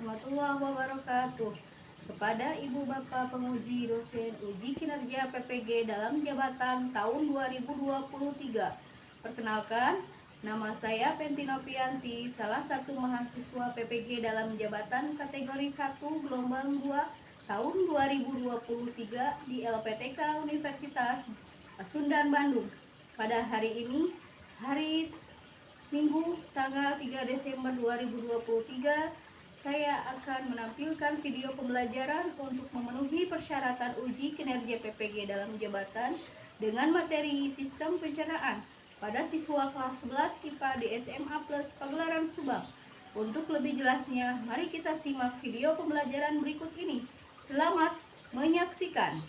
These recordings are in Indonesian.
warahmatullahi wabarakatuh. Kepada Ibu Bapak penguji dosen uji kinerja PPG dalam jabatan tahun 2023. Perkenalkan, nama saya Penti Novianti, salah satu mahasiswa PPG dalam jabatan kategori 1 gelombang 2 tahun 2023 di LPTK Universitas Pasundan Bandung. Pada hari ini, hari Minggu tanggal 3 Desember 2023, saya akan menampilkan video pembelajaran untuk memenuhi persyaratan uji kinerja PPG dalam jabatan dengan materi sistem pencernaan pada siswa kelas 11 IPA di SMA Plus Pagelaran Subang. Untuk lebih jelasnya, mari kita simak video pembelajaran berikut ini. Selamat menyaksikan.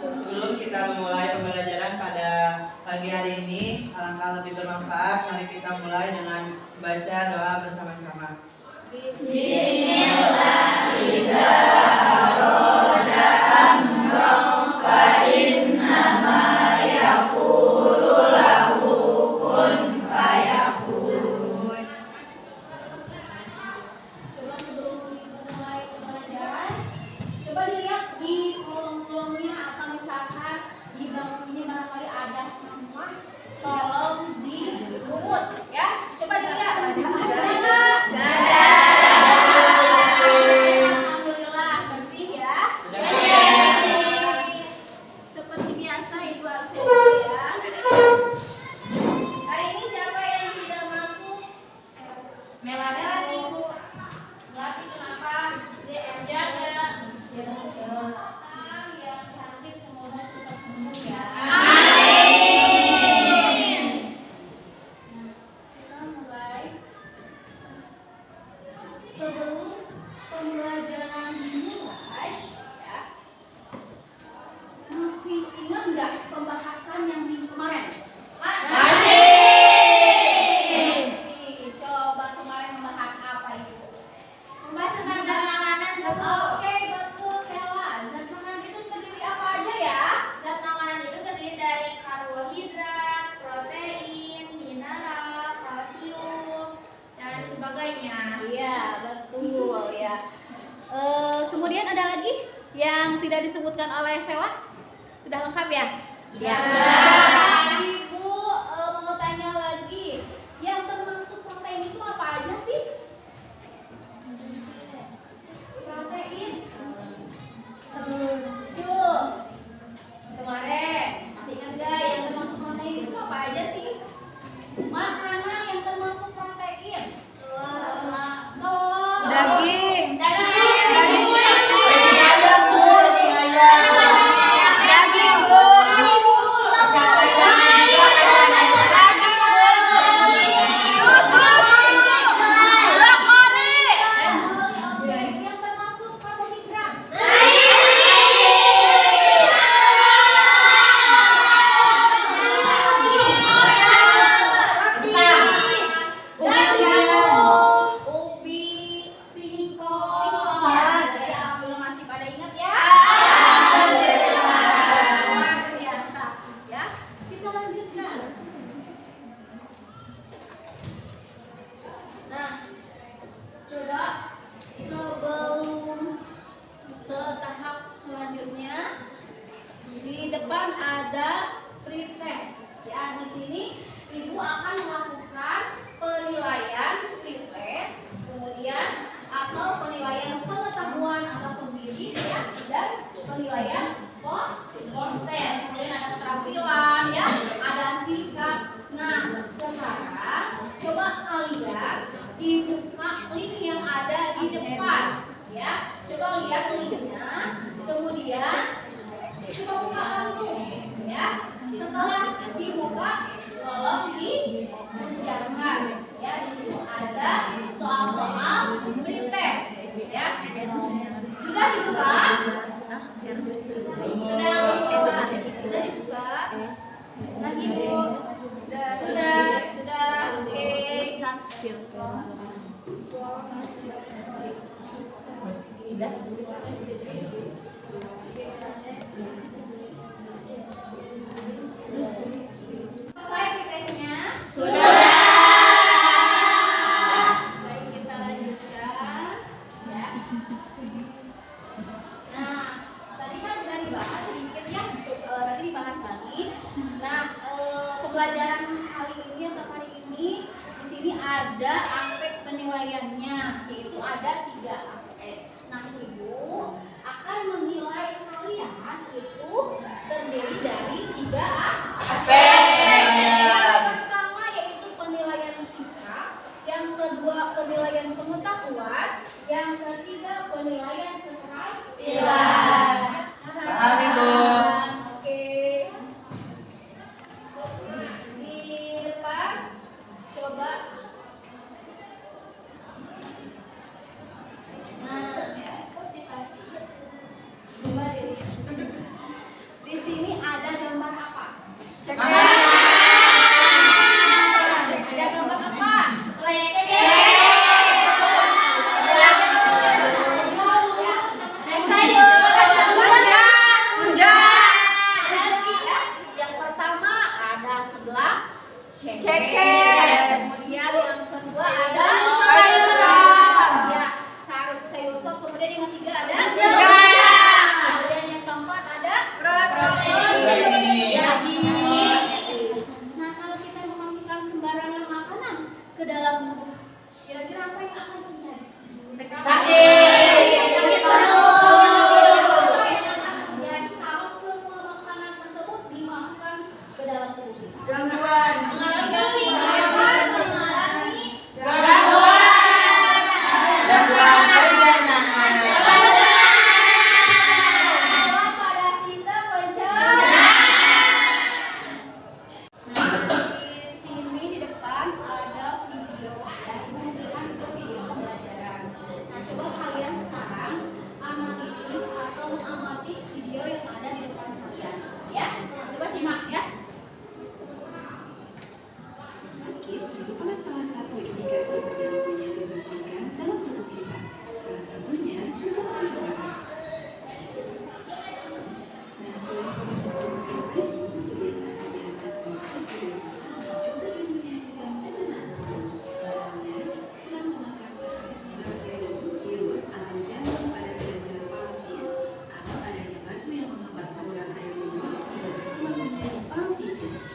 Sebelum kita memulai pembelajaran pada pagi hari ini, alangkah lebih bermanfaat mari kita mulai dengan baca doa bersama-sama. Bismillahirrahmanirrahim. Fa innama yaqulu lahu kun fayakun. Coba sebelum mulai pembelajaran, coba dilihat di kolom-kolomnya atau misalkan di bangkunya barangkali ada sampah, tolong dipungut ya. Coba dilihat. Alhamdulillah bersih ya. Seperti biasa Ibu absensi ya. Hari ini siapa yang tidak masuk? Melati Bu. Melati kenapa? DM jaga. Yang sakit semoga cepat sembuh ya. Amin. Nah, kita mulai. Sebelum pembelajaran dimulai, ya, masih ingat nggak pembahasan yang minggu kemarin? Masih. Coba kemarin membahas apa itu? Membahas tentang zat makanan. Oke, betul Sela. Zat makanan itu terdiri apa aja ya? Zat makanan itu terdiri dari karbohidrat, protein, mineral, kalsium, dan sebagainya. Iya, betul ya. Kemudian ada lagi yang tidak disebutkan oleh Sela? Sudah lengkap ya? Sudah. Ibu mau tanya lagi, yang termasuk protein itu apa aja sih? Protein. Tujuh. Kemarin masih ingat gak yang termasuk protein itu apa aja sih? Makanan yang termasuk protein. Telur. Daging. Daging. Daging, Bu. Brokoli. Yang termasuk karbohidrat. Ubi, singkong. Ya, belum masih pada ingat ya? Luar biasa. Ya, kita lanjutkan. Nah, coba sebelum ke tahap selanjutnya, di depan ada pretest. Ya, di sini Ibu akan melakukan penilaian pretest, kemudian atau penilaian pengetahuan atau pemilih ya, dan penilaian post test. Kemudian ada keterampilan ya, ada sikap. Nah, sekarang Ibu. Sudah. Oke. Selesai pretesnya? Sudah. Baik, kita lanjutkan. Ya. Nah, tadi kan udah dibahas sedikit ya, nanti dibahas lagi. Nah, pembelajaran kali ini atau hari ini di sini ada aspek penilaiannya, yaitu ada 3 aspek. Nah, Ibu akan menilai kalian itu terdiri dari 3 aspek. Yang pertama yaitu penilaian sikap, yang kedua penilaian pengetahuan, yang ketiga penilaian keterampilan. Paham, Ibu? Oke. Di depan coba. Nah, terus dikasih. Coba di sini ada gambar apa? Cek. Ada gambar apa? Cek. Yang pertama ada sebelah ceker. Kemudian yang kedua ada sayur sop. Ya, sayur sop. Kemudian yang ketiga ada kemudian yang keempat ada Brokoli. Nah, kalau kita memasukkan sembarangan makanan ke dalam tubuh, kira-kira apa yang akan terjadi? Sakit perut. Jadi kalau semua makanan tersebut dimasukkan ke dalam tubuh kita, Gangguan. mengalami Gangguan pencernaan. pada sistem pencernaan. Nah, di sini di depan ada video ya, ini menunjukkan itu video pembelajaran. Nah, coba kalian sekarang analisis atau mengamati video yang ada di depan kalian, ya. Coba simak ya. Sakit merupakan salah satu indikasi terganggunya sistem organ dalam tubuh kita. Salah satunya sistem pencernaan. Nah, selain konsumsi makan tadi, kebiasaan-kebiasaan itu juga bisa memicu terganggunya sistem pencernaan tubuh. Misalnya, kurang memakan bakteri, virus, atau jamur pada kelenjar pankreas, atau adanya batu yang menghambat saluran air minum hingga berkembang menjadi pankreatitis.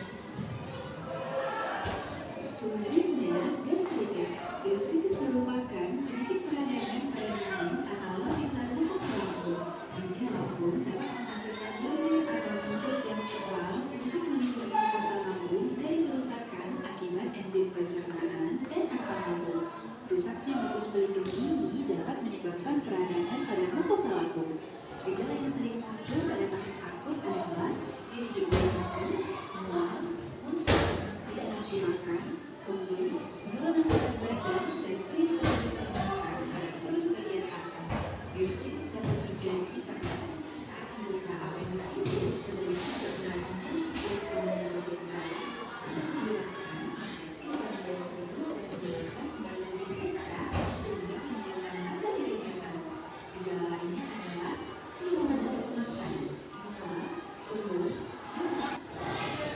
Selanjutnya, gastritis. Gastritis merupakan penyakit peradangan pada dinding atau lapisan mukosa lambung. Ini lambung dapat menghasilkan barrier atau bungkus yang tebal untuk melindungi mukosa lambung dari kerusakan akibat enzim pencernaan dan asam lambung. Rusaknya bungkus pelindung ini dapat menyebabkan peradangan pada mukosa lambung. Gejala yang sering muncul pada kasus akut adalah nyeri di ujung badan, mual, muntah, tidak nafsu makan, kembung, penurunan berat badan, dan perih seperti tenggorokan pada perut bagian atas. Gastritis dapat terjadi karena saat menderita appendicitis, penderita beroperasi kulit badan bagian bawah, karena menggunakan infeksi saluran serius dan menyebabkan badan dipecah sehingga menimbulkan rasa nyeri. Gejala lainnya adalah penurunan nafsu makan, mual, kembung.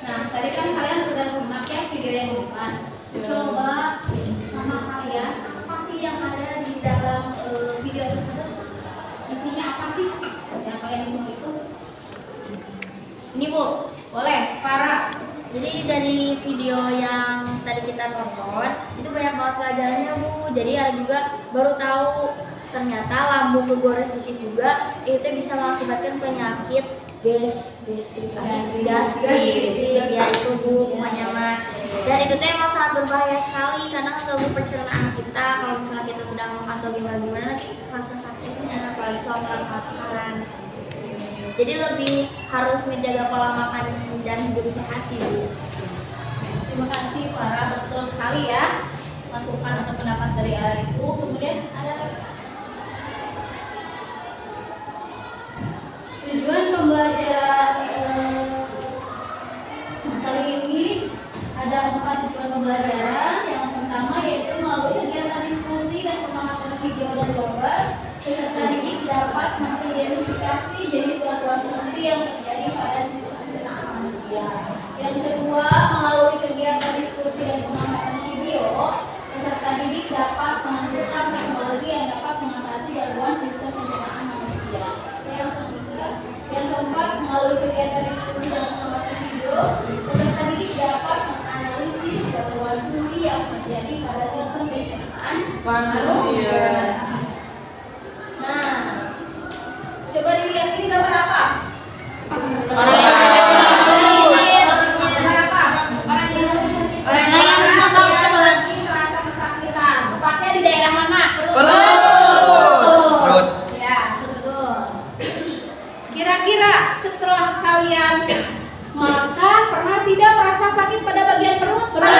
Nah, tadi kan kalian sudah simak ya video yang di depan. Coba sama kalian, apa sih yang ada di dalam video tersebut? Isinya apa sih yang kalian simak itu? Ini Bu, boleh, Farah. Jadi dari video yang tadi kita tonton itu banyak banget pelajarannya Bu. Jadi ada juga baru tahu ternyata lambung kegores dikit juga itu bisa mengakibatkan penyakit gastrit ya itu Bu pokoknya mah. Dan itu tuh emang sangat berbahaya sekali karena kan ganggu pencernaan kita. Kalau misalnya kita sedang makan atau gimana nanti rasa sakitnya apalagi kalau makan. Jadi lebih harus menjaga pola makan dan hidup sehat sih Bu. Terima kasih Farah, betul sekali ya masukan atau pendapat dari Ara itu. Kemudian ada lagi. Tujuan pembelajaran kali ini Yang kedua, melalui kegiatan diskusi dan pengamatan video, peserta didik dapat menentukan teknologi yang dapat mengatasi gangguan sistem pencernaan manusia. Yang ketiga, yang keempat, melalui kegiatan diskusi dan pengamatan video, peserta didik dapat menganalisis gangguan fungsi yang terjadi pada sistem pencernaan manusia. Nah, coba dilihat ini gambar apa? Kira-kira setelah kalian makan pernah tidak merasa sakit pada bagian perut? Pernah.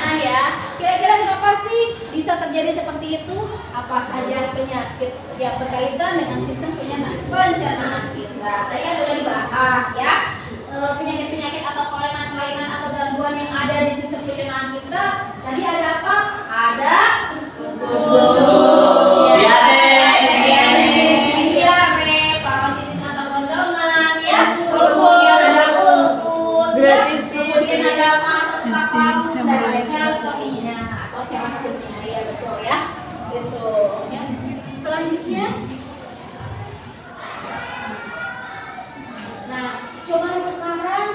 Nah ya, kira-kira kenapa sih bisa terjadi seperti itu? Apa saja penyakit yang berkaitan dengan sistem pencernaan kita? Tadi kan udah dibahas ya. Penyakit-penyakit atau kelainan-kelainan atau gangguan yang ada di sistem pencernaan kita. Tadi ada apa? Ada selanjutnya. Nah, coba sekarang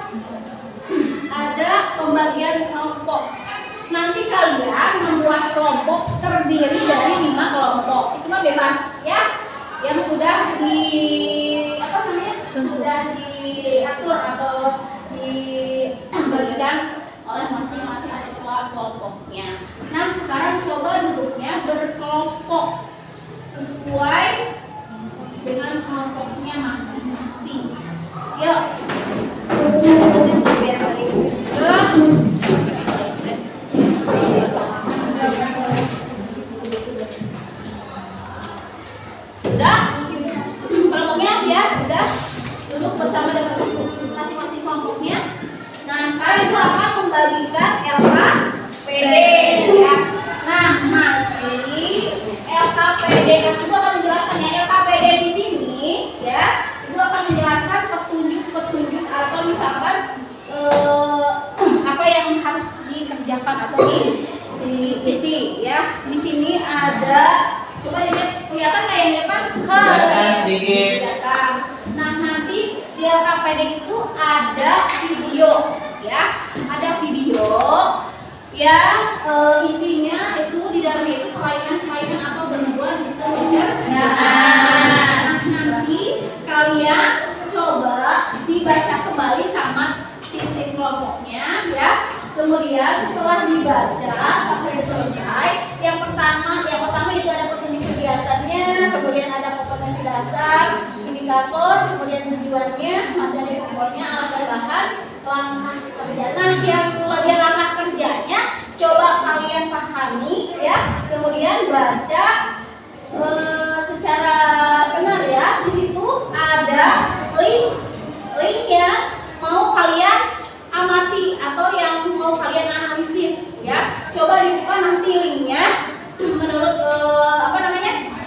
ada pembagian kelompok. Nanti kalian membuat kelompok terdiri dari 5 kelompok. Itu mah bebas ya. Yang sudah sudah diatur atau dibagikan oleh masing-masing ketua kelompoknya. Nah, sekarang coba duduknya berkelompok sesuai dengan kelompoknya masing-masing. Yuk. Sudah? Kelompoknya ya, sudah duduk bersama dengan masing-masing kelompoknya. Nah, sekarang itu akan membagikan LKPD ya. Nah, nanti LKPD itu akan menjelaskan ya, LKPD di sini ya, itu akan menjelaskan petunjuk-petunjuk atau misalkan apa yang harus dikerjakan atau di sisi ya. Di sini ada, coba dilihat, kelihatan nggak yang di depan? Kelihatan sedikit. Nah, nanti di LKPD itu ada video ya, ada video yang isinya itu di dalamnya itu kelainan-kelainan atau gangguan sistem pencernaan. Nah, nanti kalian coba dibaca kembali sama tim kelompoknya ya. Kemudian setelah dibaca sampai selesai, yang pertama itu ada petunjuk kegiatannya, kemudian ada kompetensi dasar, indikator, kemudian tujuannya, materi pokoknya, alat dan bahan, langkah kerja. Nah, yang bagian langkah kerjanya coba kalian pahami ya, kemudian baca secara benar ya. Di situ ada link yang mau kalian amati atau yang mau kalian analisis ya. Coba dibuka nanti linknya menurut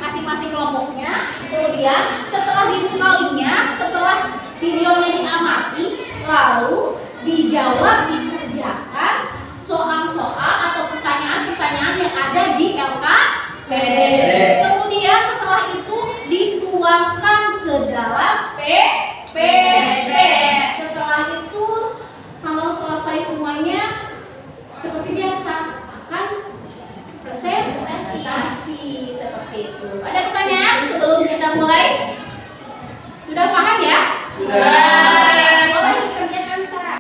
masing-masing kelompoknya. Kemudian setelah dibuka linknya, setelah videonya diamati, lalu dijawab, dikerjakan soal-soal atau pertanyaan-pertanyaan yang ada di LKPD. Kemudian setelah itu dituangkan ke dalam PPT. Setelah itu kalau selesai semuanya seperti biasa akan presentasi seperti itu. Ada pertanyaan sebelum kita mulai? Sudah paham ya? Sudah. Boleh dikerjakan sekarang.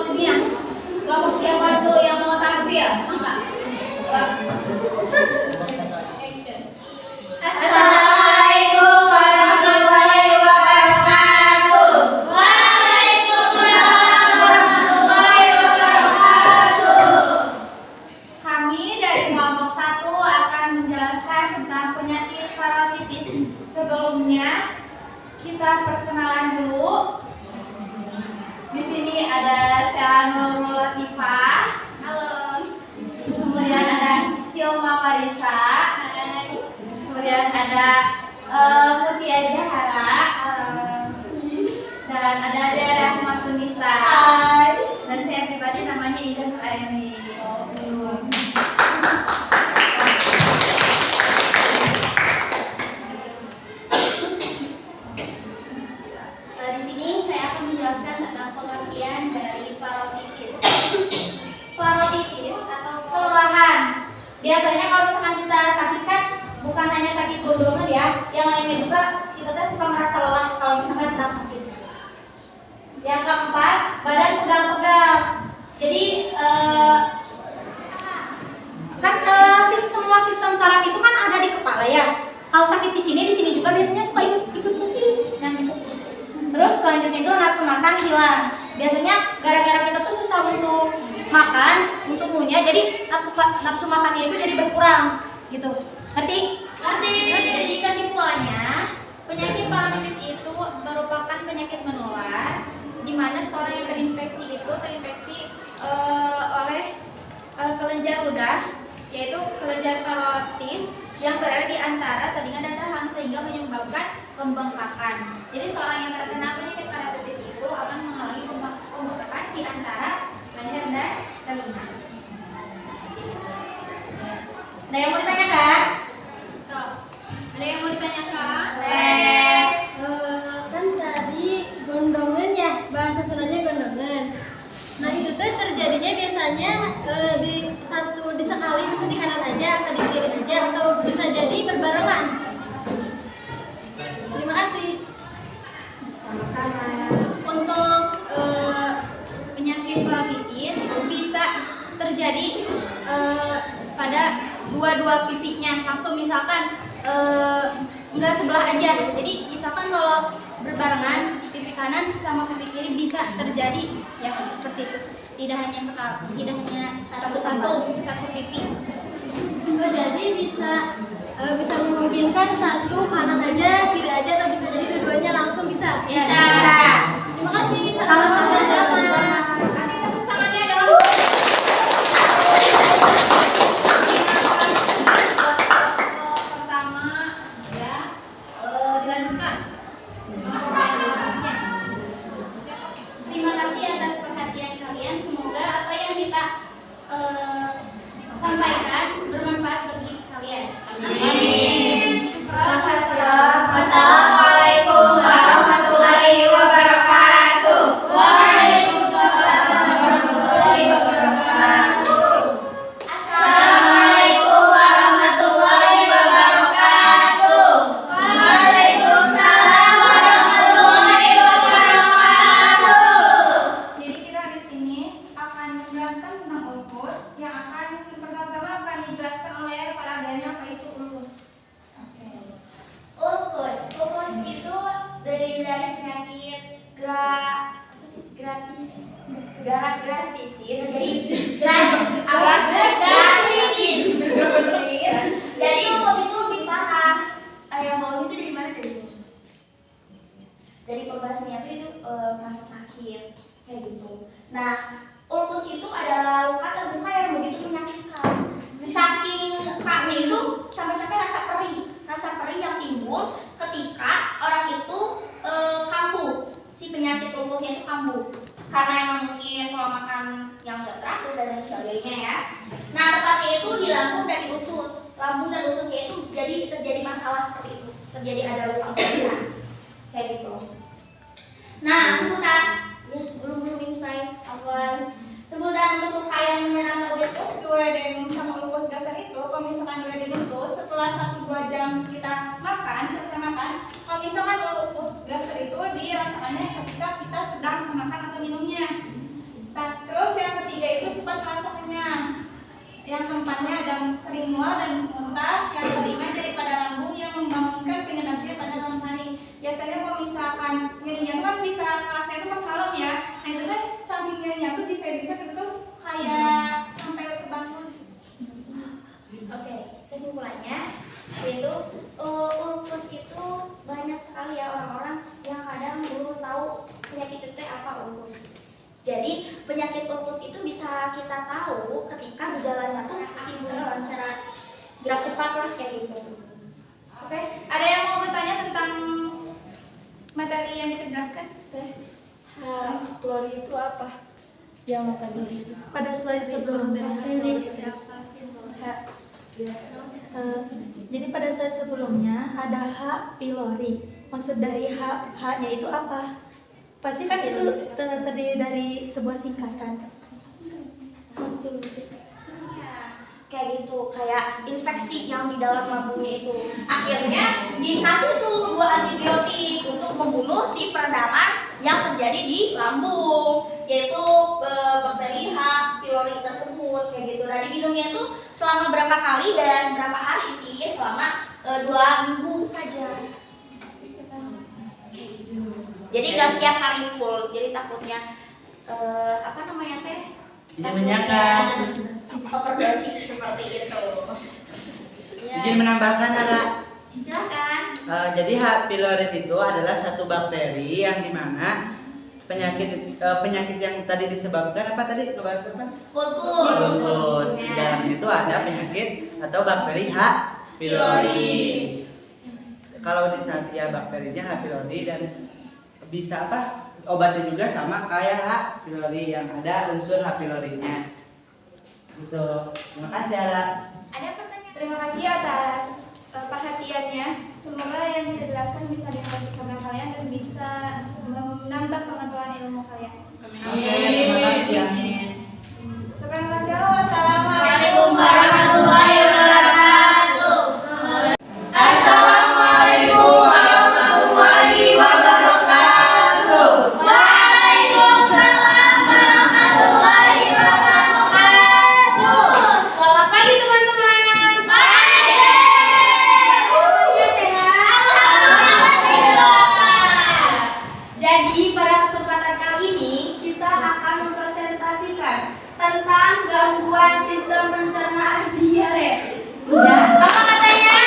dunia. Kelompok siapa dulu yang mau tampil? Mangga. Action. Assalamualaikum warahmatullahi wabarakatuh. Waalaikumsalam warahmatullahi wabarakatuh. Kami dari kelompok 1 akan menjelaskan tentang penyakit parotitis. Sebelumnya kita perkenalan dulu. Di sini ada Selma Latifah. Halo. Kemudian ada Hilma Parisa. Hai. Kemudian ada Mutia Jahara. Dan ada Dea Rahmatunisa. Hai. Dan saya pribadi namanya Ida Nuraini. Di sini saya akan menjelaskan tentang pengertian dari parotitis. Parotitis atau kelelahan. Biasanya kalau misalkan kita sakit kan bukan hanya sakit gondongan ya, yang lainnya juga kita tuh suka merasa lelah kalau misalkan sedang sakit. Yang keempat, badan pegal-pegal. Jadi semua sistem saraf itu kan ada di kepala ya. Kalau sakit di sini juga biasanya suka ikut pusing. Nah, gitu. Terus selanjutnya itu nafsu makan hilang. Biasanya gara-gara kita tuh susah untuk makan, untuk ngunyah, jadi nafsu makannya itu jadi berkurang, gitu. Ngerti? Ngerti. Jadi kesimpulannya, penyakit parotitis itu merupakan penyakit menular, di mana seorang yang terinfeksi oleh kelenjar ludah, yaitu kelenjar parotis yang berada di antara telinga dan rahang sehingga menyebabkan pembengkakan. Jadi seorang yang terkena penyakit parotitis itu akan mengalami pembengkakan di antara leher dan telinga. Ada yang mau ditanyakan? Ada yang mau ditanyakan? Kan tadi gondongan ya, bahasa Sundanya gondongan. Nah itu tuh terjadinya biasanya di sekali, bisa di kanan aja, atau di kiri aja, atau bisa jadi berbarengan. Terima kasih. Sama-sama. Untuk penyakit parotitis itu bisa terjadi pada dua pipinya langsung, misalkan enggak sebelah aja. Jadi misalkan kalau berbarengan pipi kanan sama pipi kiri bisa terjadi ya seperti itu. Tidak hanya satu pipi. Oh, jadi bisa memungkinkan satu kanan aja, kiri aja, atau bisa jadi dua-duanya langsung bisa. Bisa. Terima kasih. Sama-sama. Kasih tepuk tangannya dong. Pertama ya, dilanjutkan. Terima kasih atas perhatian kalian. Semoga apa yang kita sampaikan bermanfaat bagi kalian. Amin. Wassalamualaikum warahmatullahi wabarakatuh. Waalaikumsalam warahmatullahi wabarakatuh. Assalamualaikum warahmatullahi wabarakatuh. Waalaikumsalam warahmatullahi wabarakatuh. Jadi kita di sini akan menjelaskan tentang ulkus yang akan pertama-tama akan dijelaskan oleh para ahli, apa itu ulkus. Ulkus itu dari penyakit gratitis. Jadi gratitis. Jadi ulkus itu lebih parah. Yang bawah itu dari mana? Dari sini. Dari pembasminya itu merasa sakit kayak gitu. Nah, ulkus itu adalah luka terbuka yang begitu menyakitkan. Saking lukanya itu sampai-sampai rasa perih yang timbul ketika orang itu kambuh. Si penyakit ulkusnya itu kambuh karena emang mungkin pola makan yang gak teratur dan lain sebagainya ya. Nah, tepatnya itu di lambung dan di usus. Lambung dan ususnya itu jadi terjadi masalah seperti itu. Terjadi ada luka besar kayak gitu. Nah, sebutan ya sebelum ini saya sebutan untuk luka yang menyerang ulkus Duodenum sama ulkus dasar itu, kalau misalkan duodenum itu setelah 1-2 jam kita selesai makan, kalau misalkan ulkus dasar itu dirasakannya ketika kita sedang memakan atau minumnya. Yang keempatnya ada sering mual dan muntah. Yang kelima nyeri pada lambung yang membangunkan pengenapnya pada malam hari. Biasanya kalau misalkan nyerinya itu kan bisa rasanya itu pas malam ya. Nah itu kan saking nyerinya tuh bisa itu kayak sampai kebangun. Oke, kesimpulannya yaitu ulkus itu banyak sekali ya orang-orang yang kadang belum tahu penyakit itu apa ulkus. Jadi penyakit ulkus itu bisa kita tahu ketika gejalanya tuh timbul secara gerak cepat lah kayak gitu. Oke, ada yang mau bertanya tentang materi yang kita jelaskan? H. pylori itu apa? Yang tadi Pada slide sebelumnya. Jadi pada slide sebelumnya ada H. pylori. Maksud dari H-nya itu apa? Pasti kan itu terdiri dari sebuah singkatan. H. pylori. Kayak gitu, kayak infeksi yang di dalam lambungnya itu akhirnya dikasih tuh 2 antibiotik untuk membunuh si peredaman yang terjadi di lambung, yaitu bakteri H. pylori tersebut kayak gitu. Dan diminumnya itu selama berapa kali dan berapa hari sih? Selama 2 minggu saja. Kayak gitu. Jadi nggak setiap hari full, jadi takutnya apa namanya teh? Jadi menyangka. Overdosis seperti itu. Izin menambahkan Ara. Silakan. Jadi H. pylori itu adalah satu bakteri yang dimana penyakit yang tadi disebabkan apa tadi? Ngebahas apa? Ulkus. Di dalamnya itu ada penyakit atau bakteri H. pylori. Kalau di saat ya bakterinya H. pylori dan bisa apa? Obatnya juga sama kayak H. pylori yang ada unsur H. pylorinya. Gitu. Terima kasih Ara. Ada pertanyaan? Terima kasih atas perhatiannya. Semoga yang kita jelaskan bisa dimengerti sama kalian dan bisa menambah pengetahuan ilmu kalian. Oke, terima kasih. Amin. Terima kasih. Wassalamualaikum Waalaikumsalam warahmatullahi wabarakatuh. Assalamualaikum warahmatullahi wabarakatuh. Waalaikumsalam warahmatullahi wabarakatuh. Selamat pagi teman-teman. Ya sehat. Jadi pada kesempatan kali ini kita akan mempresentasikan tentang gangguan sistem pencernaan diare. Ya, apa katanya?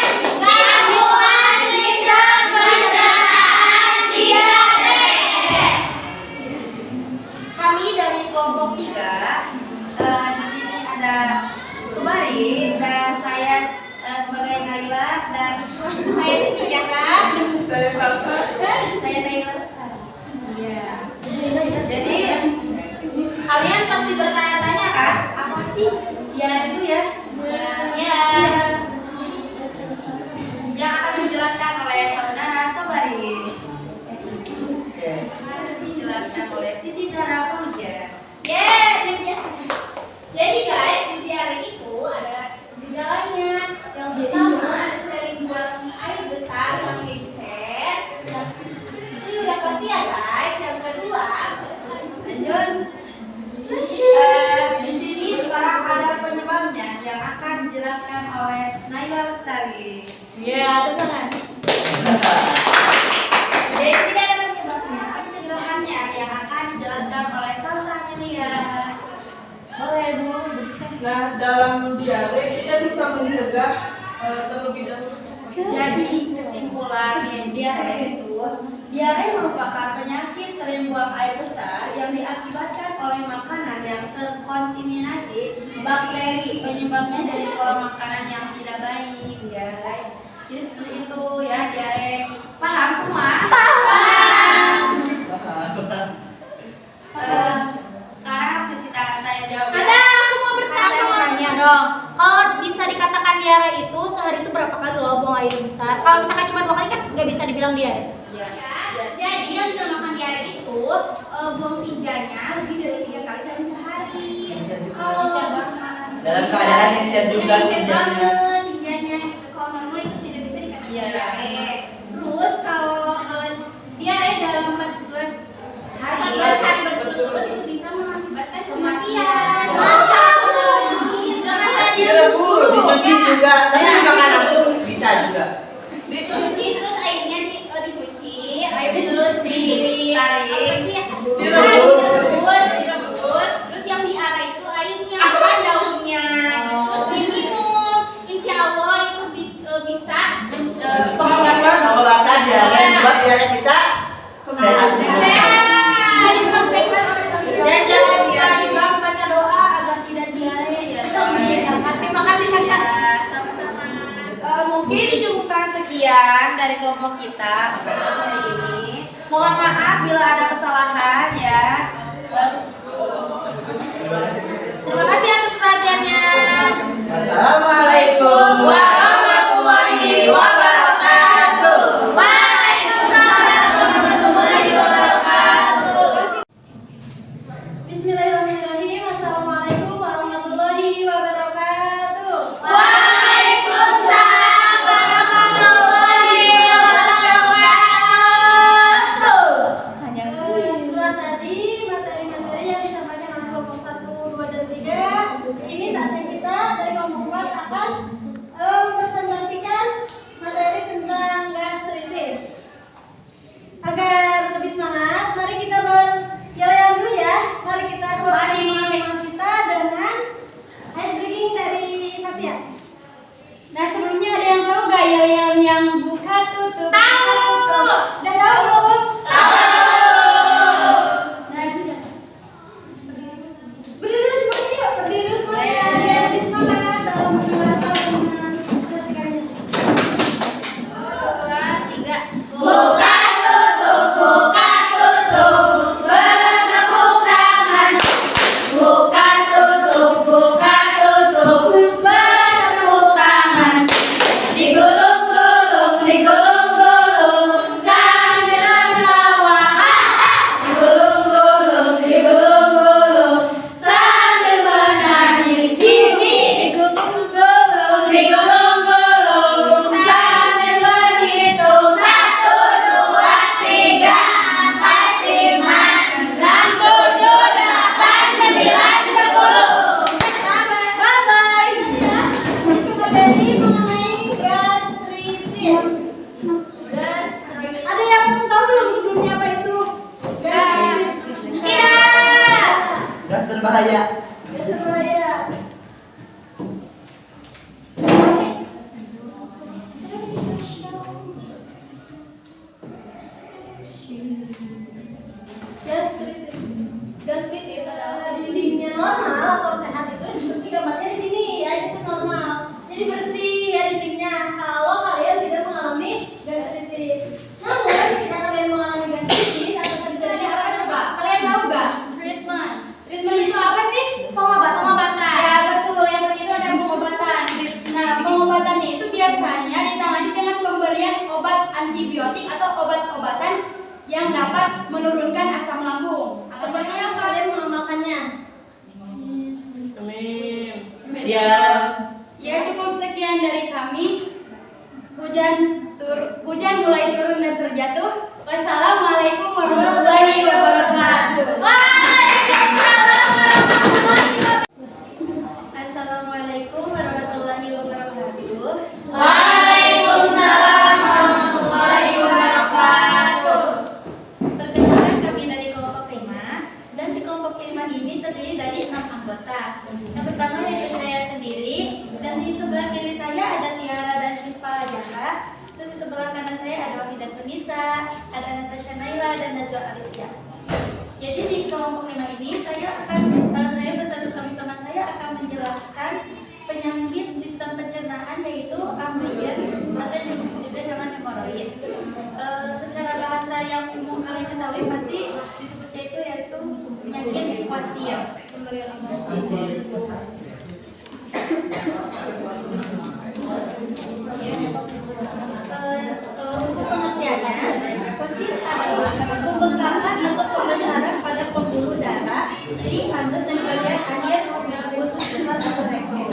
Gangguan sistem pencernaan diare. Kami dari kelompok 3. Di sini ada Subari dan saya sebagai Naila dan saya Siti Jaka. Saya Salsa. Saya Naila. Iya. Jadi kalian pasti bertanya-tanya kan, apa sih diare itu ya? Ya. Yang akan dijelaskan oleh saudara Sobari. Oke. Dijelaskan oleh Siti Zara Pamja. Jadi guys, di diare itu ada gejalanya. Yang pertama ada sering buang air besar yang encer. Itu udah pasti ya guys. Yang kedua, lanjut. Di sini sekarang ada penyebabnya yang akan dijelaskan oleh Naila Lestari. Ya, teman. Jadi tidak ada penyebabnya, pencegahannya yang akan dijelaskan oleh Salsa Amelia. Boleh, Bu. Nah, dalam diare kita bisa mencegah terlebih dahulu. Jadi kesimpulannya diare merupakan penyakit sering buang air besar yang diakibatkan oleh makanan yang terkontaminasi bakteri. Penyebabnya dari pola makanan yang tidak baik, ya guys. Jadi seperti itu ya diare. Paham semua? Sekarang sisi tanya jawab. Aku mau bertanya dong. Kalau bisa dikatakan diare itu sehari itu berapa kali lo buang air besar? Kalau misalkan cuma 2 kali kan nggak bisa dibilang diare. Jadi yang dinamakan diare itu buang tinjanya lebih dari 3 kali dalam sehari. Kalau Dalam keadaan encer juga tinjanya. tinjanya kalau normal itu tidak bisa dikatakan diare. Terus kalau diare dalam 14 hari berturut-turut itu bisa mengakibatkan kematian. Jangan kelompok kita presentasi hari ini. Mohon maaf bila ada kesalahan ya. Terima kasih atas perhatiannya. Assalamualaikum warahmatullahi wabarakatuh. Waalaikumsalam warahmatullahi wabarakatuh. Bismillahirrahmanirrahim. Assalamualaikum warahmatullahi wabarakatuh. Waalaikumsalam warahmatullahi wabarakatuh. Setelah tadi materi-materi yang disampaikan oleh kelompok 1, 2, dan 3, ini saatnya kita dari kelompok 4 akan mempresentasikan materi tentang gastritis. Agar lebih semangat, mari kita berjalan dulu ya. Mari kita keluarkan semangat kita dengan ice breaking dari Fatia. Nah, sebelumnya ada yang tahu gak yel-yel yang buka tutup? Tahu. Udah tahu belum? Tahu. Nah, itu dah. Berdiri dulu semuanya yuk, berdiri dulu semuanya biar lebih semangat dalam mendengarkan dengan ketika Buka tutup, bertepuk tangan. Buka tutup, bertepuk tangan. Digulung-gulung, sambil tertawa. Digulung-gulung, sambil menangis. Digulung-gulung, sambil berhitung. 1, 2, 3, 4, 5, 6, 7, 8, 9, 10. Bye-bye. itu materi mengenai gastritis. Ada yang tahu belum sebelumnya apa itu gastritis? Tidak. Gas berbahaya. Gas berbahaya. Gastritis adalah dindingnya normal atau sehat itu seperti gambarnya di sini ya, itu normal. Jadi bersih ya dindingnya kalau kalian tidak mengalami gastritis. Namun jika kalian mengalami gastritis atau terjadi apa coba? Kalian tahu gak? Treatment itu apa sih? Pengobatan. Ya betul, yang itu ada pengobatan. Nah, pengobatannya itu biasanya ditangani dengan pemberian obat antibiotik atau obat-obatan yang dapat menurunkan asam lambung. Seperti apa kalian mengamalkannya? Ya. Ya, cukup sekian dari kami. Hujan mulai turun dan terjatuh. Wassalamualaikum warahmatullahi wabarakatuh. Assalamualaikum warahmatullahi wabarakatuh. Waalaikumsalam warahmatullahi wabarakatuh. Perkenalkan, kami dari kelompok 5 dan di kelompok 5 ini terdiri dari 6 anggota. Yang pertama yaitu saya sendiri, dan di sebelah kiri saya ada Tiara dan Syifa Zahra. Terus di sebelah kanan saya ada Wahidah Tunisa, ada Natasha Naila dan Nazwa Alifia. Jadi di kelompok 5 ini saya bersama teman-teman saya akan menjelaskan penyakit sistem pencernaan yaitu amblian atau yang disebut juga dengan hemoroid. Secara bahasa yang umum kalian ketahui pasti disebutnya itu yaitu penyakit kwasir. Untuk pengertiannya, kwasir adalah pembengkakan atau pembesaran pada pembuluh darah di anus dan bagian akhir usus besar atau rektum.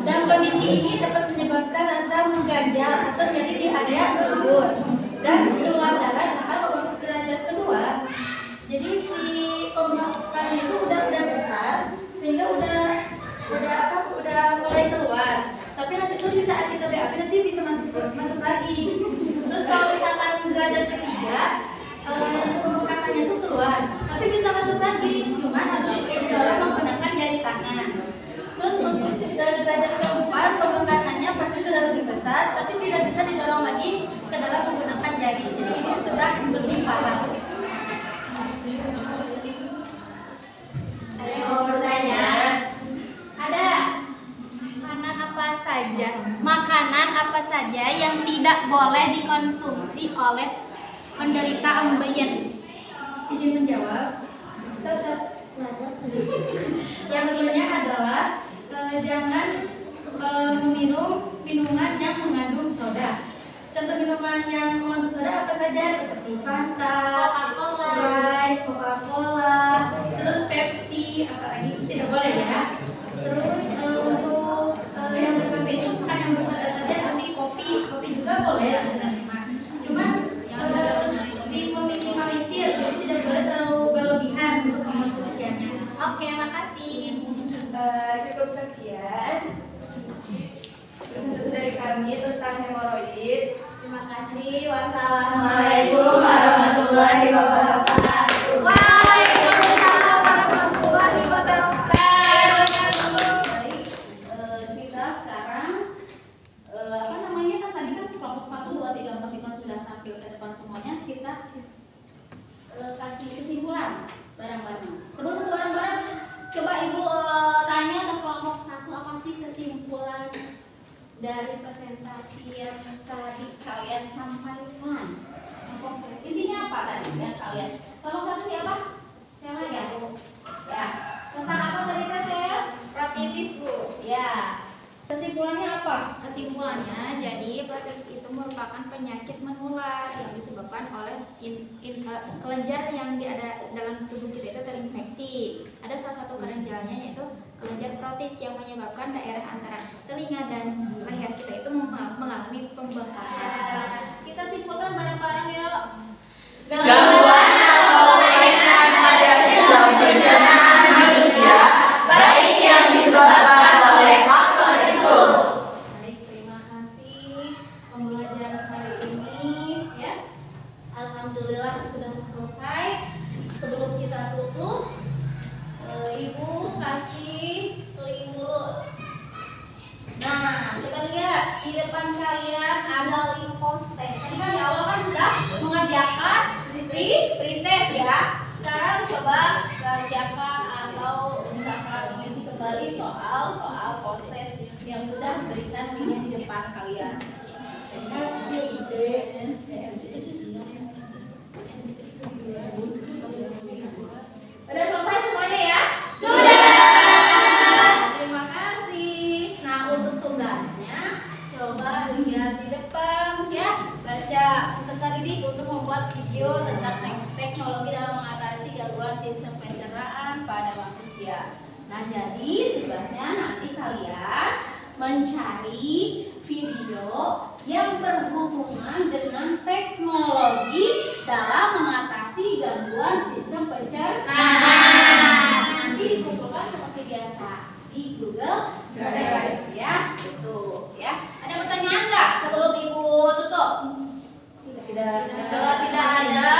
Dan kondisi ini dapat menyebabkan rasa mengganjal atau nyeri di area belur dan keluar darah saat derajat kedua. Jadi si pembengkakan itu udah besar sehingga udah mulai keluar. Tapi nanti tuh di saat kita BAB nanti bisa masuk lagi. Terus kalau misalkan derajat ketiga, pembengkakannya itu keluar, tapi bisa masuk lagi. Cuman harus didorong menggunakan jari tangan. Terus untuk derajat keempat, pembengkakannya pasti sudah lebih besar, tapi tidak bisa didorong lagi ke dalam menggunakan jari. Jadi ini sudah lebih parah. Ada yang mau bertanya? Ada makanan apa saja saja? Makanan apa saja yang tidak boleh dikonsumsi oleh penderita ambeien? Izin menjawab. Yang tentunya adalah jangan meminum minuman yang mengandung soda. Contoh minuman yang mengandung soda apa saja? Seperti Fanta, Sprite, Coca-Cola, terus Pepsi, apalagi tidak boleh ya. Terus untuk yang seperti itu bukan yang bersoda saja, tapi kopi juga boleh sebenarnya. Cuman harus diminimalisir, jadi tidak boleh terlalu berlebihan untuk konsumsinya. Oke, makasih. Cukup sekian dari kami tentang hemoroid. Terima kasih. Assalamualaikum warahmatullahi wabarakatuh. Waalaikumsalam warahmatullahi wabarakatuh. Baik, kita sekarang apa namanya kan tadi kan kelompok 1, 2, 3, 4, 5 sudah tampil ke depan semuanya. Kita kasih kesimpulan bareng-bareng. Sebelum ke bareng-bareng, coba Ibu tanya ke kelompok 1 apa sih kesimpulan dari presentasi yang tadi kalian sampaikan. Intinya apa tadi yang kalian? Kelompok 1 siapa? Siapa ya? Ya. Tentang apa tadi tes ya? Protitis, Bu. Ya. Kesimpulannya apa? Kesimpulannya, jadi protitis itu merupakan penyakit menular yang disebabkan oleh kelenjar yang ada dalam tubuh kita itu terinfeksi. Ada salah satu kelenjarnya yaitu kelenjar protis yang menyebabkan daerah antara telinga dan leher kita itu mengalami pembengkakan. Kita simpulkan bareng-bareng yuk. Gangguan atau kelainan pada sistem pencernaan manusia, baik yang disebabkan oleh faktor itu. Baik, terima kasih pembelajaran hari ini ya. Alhamdulillah sudah selesai. Sebelum kita tutup, Ibu kasih link dulu. Nah, coba lihat di depan kalian ada link post test. Tadi kan di awal kan sudah mengerjakan pretest ya. Sekarang coba kerjakan atau misalkan mengisi kembali soal post test yang sudah diberikan linknya di depan kalian. Udah selesai semuanya ya? Sudah. Terima kasih. Nah, untuk tugasnya coba lihat di depan ya. Baca peserta didik untuk membuat video tentang teknologi dalam mengatasi gangguan sistem pencernaan pada manusia. Nah, jadi tugasnya nanti kalian mencari video yang berhubungan dengan teknologi dalam mengatasi gangguan sistem pencernaan. Nanti dikumpulkan seperti biasa di Google Drive ya, gitu ya. Ada pertanyaan nggak sebelum Ibu tutup? Tidak. Kalau tidak ada,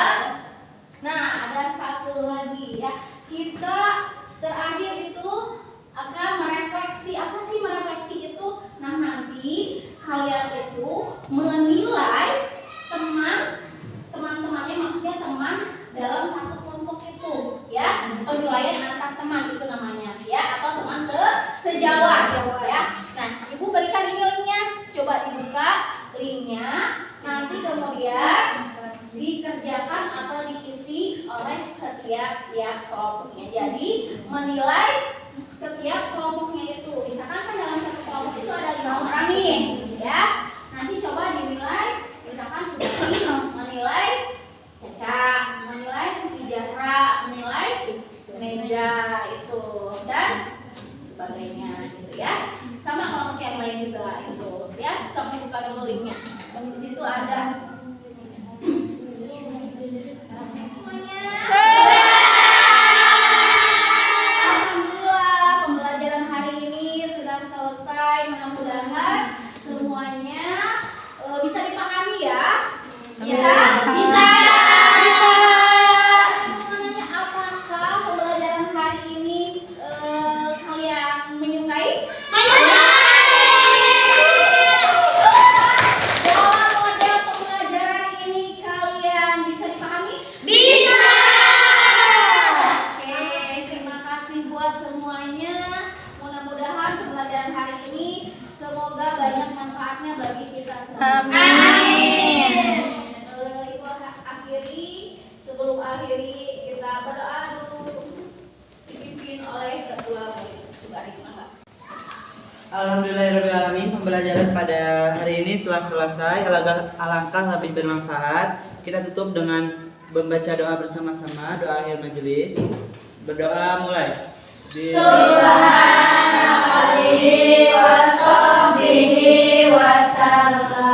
nah ada satu lagi ya. Kita terakhir itu akan merefleksi. Apa sih merefleksi itu? Nah, nanti kalian itu menilai teman-temannya, maksudnya teman dalam satu kelompok itu ya. Penilaian antar teman itu namanya ya, atau teman sejawat ya. Nah, Ibu berikan ini linknya, coba dibuka linknya, nanti kemudian dikerjakan atau diisi oleh setiap kelompoknya. Jadi menilai setiap kelompoknya itu, misalkan kan dalam satu kelompok itu ada 5 orang nih ya. Nanti coba dinilai, misalkan Sugati menilai Caca, menilai Siti Zahra, menilai Meja itu dan sebagainya gitu ya. Sama kelompok yang lain juga itu ya. Sampai buka dulu linknya. Dan di situ ada semuanya. Alhamdulillah pembelajaran hari ini sudah selesai. Mudah-mudahan semuanya bisa dipahami ya. Ya, bisa. Semuanya apakah pembelajaran hari ini kalian menyukai? Dalam model pembelajaran ini kalian bisa dipahami? Bisa. Oke, terima kasih buat semuanya. Mudah-mudahan pembelajaran hari ini Semoga banyak manfaatnya bagi kita semua. Amin. Ibu akhiri, sebelum akhiri kita berdoa dulu dipimpin oleh Ketua Subari. Alhamdulillahirrahmanirrahim, pembelajaran pada hari ini telah selesai. Alangkah lebih bermanfaat. Kita tutup dengan membaca doa bersama-sama, doa akhir majelis. Berdoa mulai. Subhanallah wa sahbihi wa sallam.